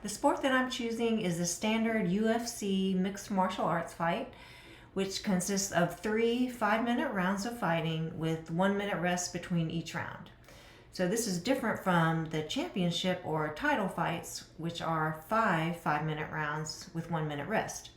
The sport that I'm choosing is a standard UFC mixed martial arts fight, which consists of 3 5-minute rounds of fighting with 1 minute rest between each round. So this is different from the championship or title fights, which are 5 5-minute rounds with 1 minute rest.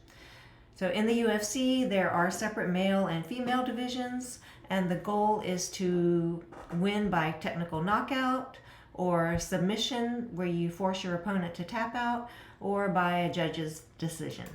So in the UFC, there are separate male and female divisions, and the goal is to win by technical knockout or submission, where you force your opponent to tap out, or by a judge's decision.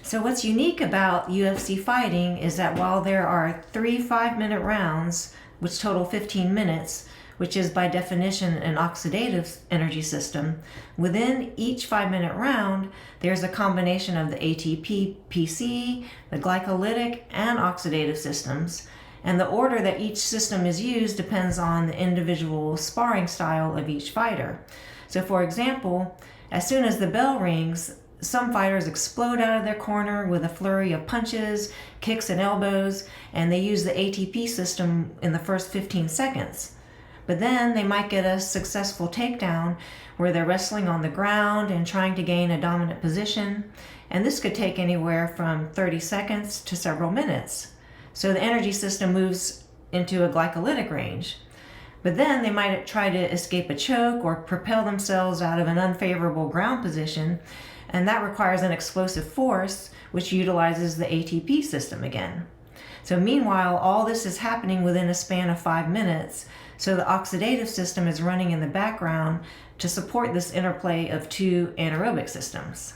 So what's unique about UFC fighting is that while there are 3 5-minute rounds, which total 15 minutes, which is by definition an oxidative energy system, within each 5-minute round, there's a combination of the ATP, PC, the glycolytic, and oxidative systems. And the order that each system is used depends on the individual sparring style of each fighter. So for example, as soon as the bell rings, some fighters explode out of their corner with a flurry of punches, kicks, and elbows, and they use the ATP system in the first 15 seconds. But then they might get a successful takedown where they're wrestling on the ground and trying to gain a dominant position, and this could take anywhere from 30 seconds to several minutes. So the energy system moves into a glycolytic range. But then they might try to escape a choke or propel themselves out of an unfavorable ground position, and that requires an explosive force, which utilizes the ATP system again. So meanwhile, all this is happening within a span of 5 minutes, so the oxidative system is running in the background to support this interplay of two anaerobic systems.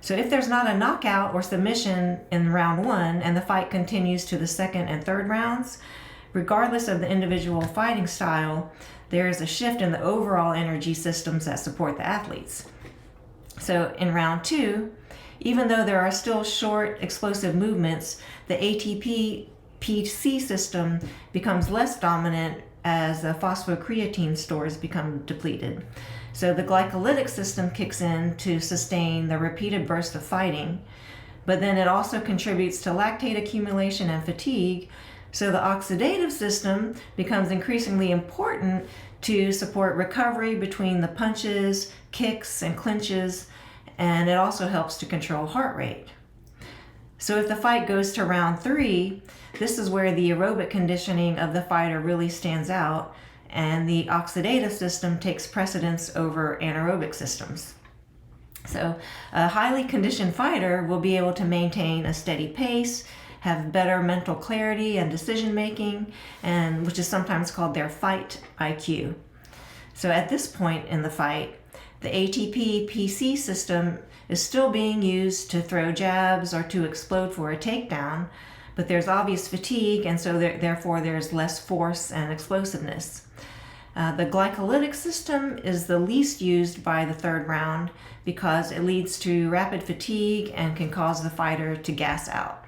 So if there's not a knockout or submission in round 1 and the fight continues to the second and third rounds, regardless of the individual fighting style, there is a shift in the overall energy systems that support the athletes. So in round 2, even though there are still short explosive movements, the ATP PC system becomes less dominant as the phosphocreatine stores become depleted. So the glycolytic system kicks in to sustain the repeated burst of fighting, but then it also contributes to lactate accumulation and fatigue. So the oxidative system becomes increasingly important to support recovery between the punches, kicks, and clinches, and it also helps to control heart rate. So if the fight goes to round 3, this is where the aerobic conditioning of the fighter really stands out, and the oxidative system takes precedence over anaerobic systems. So a highly conditioned fighter will be able to maintain a steady pace, have better mental clarity and decision making, and which is sometimes called their fight IQ. So at this point in the fight, the ATP PC system is still being used to throw jabs or to explode for a takedown, but there's obvious fatigue, and so therefore there's less force and explosiveness. The glycolytic system is the least used by the third round because it leads to rapid fatigue and can cause the fighter to gas out.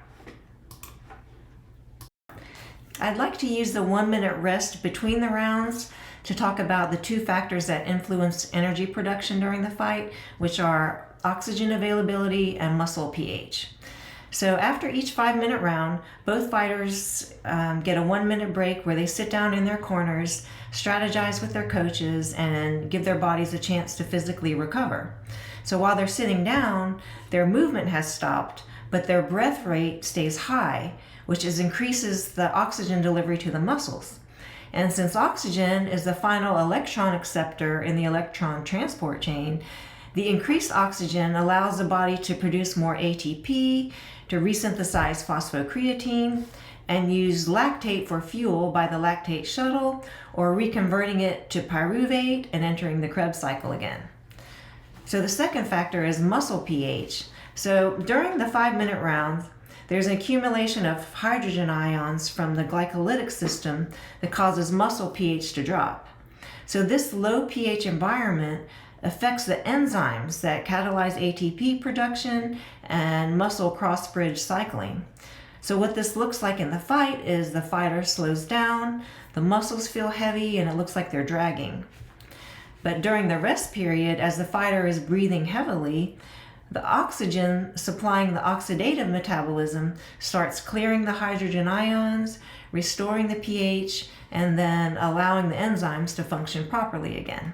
I'd like to use the 1-minute rest between the rounds to talk about the 2 factors that influence energy production during the fight, which are oxygen availability and muscle pH. So after each 5-minute round, both fighters get a 1-minute break where they sit down in their corners, strategize with their coaches, and give their bodies a chance to physically recover. So while they're sitting down, their movement has stopped, but their breath rate stays high, which increases the oxygen delivery to the muscles. And since oxygen is the final electron acceptor in the electron transport chain, the increased oxygen allows the body to produce more ATP, to resynthesize phosphocreatine, and use lactate for fuel by the lactate shuttle, or reconverting it to pyruvate and entering the Krebs cycle again. So the second factor is muscle pH. So during the 5-minute round, there's an accumulation of hydrogen ions from the glycolytic system that causes muscle pH to drop. So this low pH environment affects the enzymes that catalyze ATP production and muscle cross-bridge cycling. So what this looks like in the fight is the fighter slows down, the muscles feel heavy, and it looks like they're dragging. But during the rest period, as the fighter is breathing heavily, the oxygen supplying the oxidative metabolism starts clearing the hydrogen ions, restoring the pH, and then allowing the enzymes to function properly again.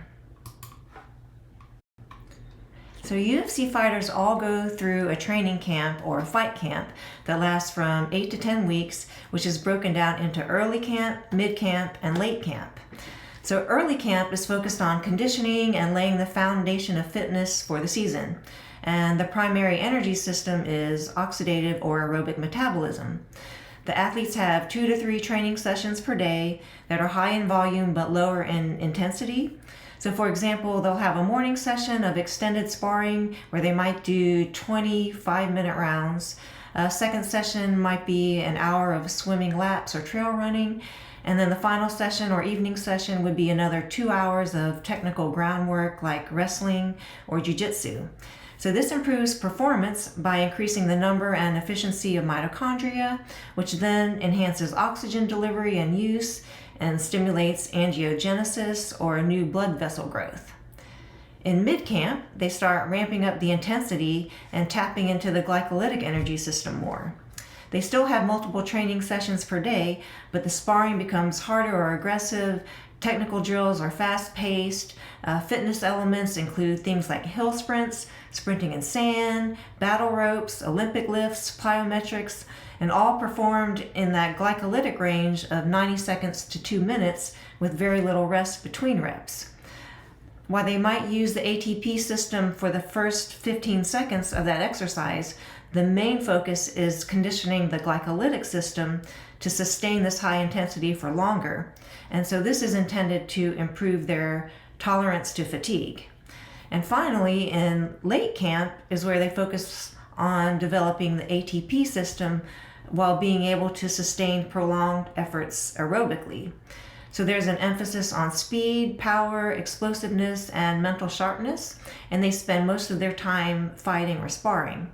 So UFC fighters all go through a training camp or a fight camp that lasts from 8 to 10 weeks, which is broken down into early camp, mid camp, and late camp. So early camp is focused on conditioning and laying the foundation of fitness for the season. And the primary energy system is oxidative or aerobic metabolism. The athletes have 2 to 3 training sessions per day that are high in volume but lower in intensity. So for example, they'll have a morning session of extended sparring where they might do 20 5-minute rounds. A second session might be an hour of swimming laps or trail running. And then the final session or evening session would be another 2 hours of technical groundwork like wrestling or jiu-jitsu. So this improves performance by increasing the number and efficiency of mitochondria, which then enhances oxygen delivery and use and stimulates angiogenesis or new blood vessel growth. In mid-camp, they start ramping up the intensity and tapping into the glycolytic energy system more. They still have multiple training sessions per day, but the sparring becomes harder or aggressive. Technical drills are fast-paced. Fitness elements include things like hill sprints, sprinting in sand, battle ropes, Olympic lifts, plyometrics, and all performed in that glycolytic range of 90 seconds to 2 minutes with very little rest between reps. While they might use the ATP system for the first 15 seconds of that exercise, the main focus is conditioning the glycolytic system to sustain this high intensity for longer. And so this is intended to improve their tolerance to fatigue. And finally, in late camp is where they focus on developing the ATP system while being able to sustain prolonged efforts aerobically. So there's an emphasis on speed, power, explosiveness, and mental sharpness, and they spend most of their time fighting or sparring.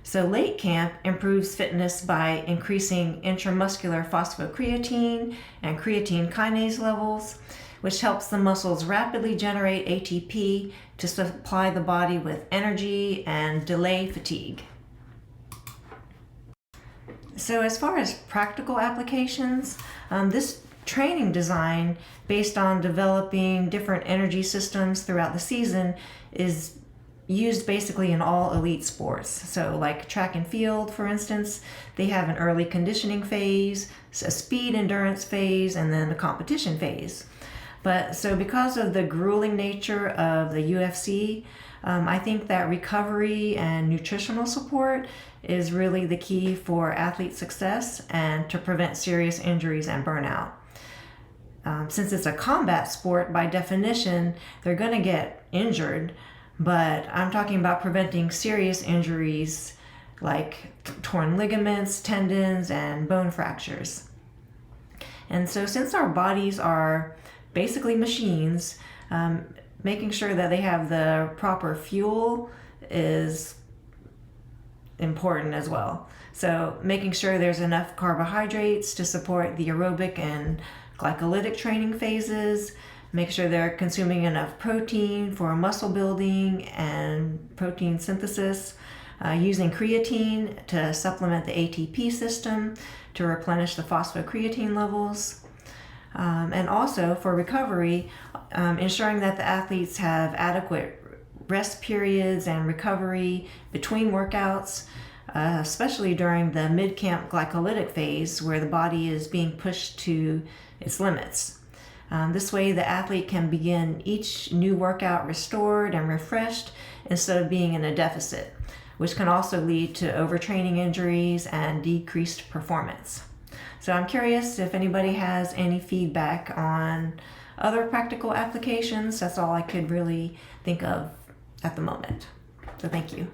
So late camp improves fitness by increasing intramuscular phosphocreatine and creatine kinase levels, which helps the muscles rapidly generate ATP to supply the body with energy and delay fatigue. So as far as practical applications, this training design based on developing different energy systems throughout the season is used basically in all elite sports. So like track and field, for instance, they have an early conditioning phase, a speed endurance phase, and then a competition phase. But so because of the grueling nature of the UFC, I think that recovery and nutritional support is really the key for athlete success and to prevent serious injuries and burnout. Since it's a combat sport, by definition, they're going to get injured, but I'm talking about preventing serious injuries like torn ligaments, tendons, and bone fractures. And so since our bodies are basically machines, making sure that they have the proper fuel is important as well. So making sure there's enough carbohydrates to support the aerobic and glycolytic training phases, make sure they're consuming enough protein for muscle building and protein synthesis, using creatine to supplement the ATP system to replenish the phosphocreatine levels. And also for recovery, ensuring that the athletes have adequate rest periods and recovery between workouts, especially during the mid-camp glycolytic phase where the body is being pushed to its limits. This way the athlete can begin each new workout restored and refreshed instead of being in a deficit, which can also lead to overtraining injuries and decreased performance. So I'm curious if anybody has any feedback on other practical applications. That's all I could really think of at the moment. So thank you.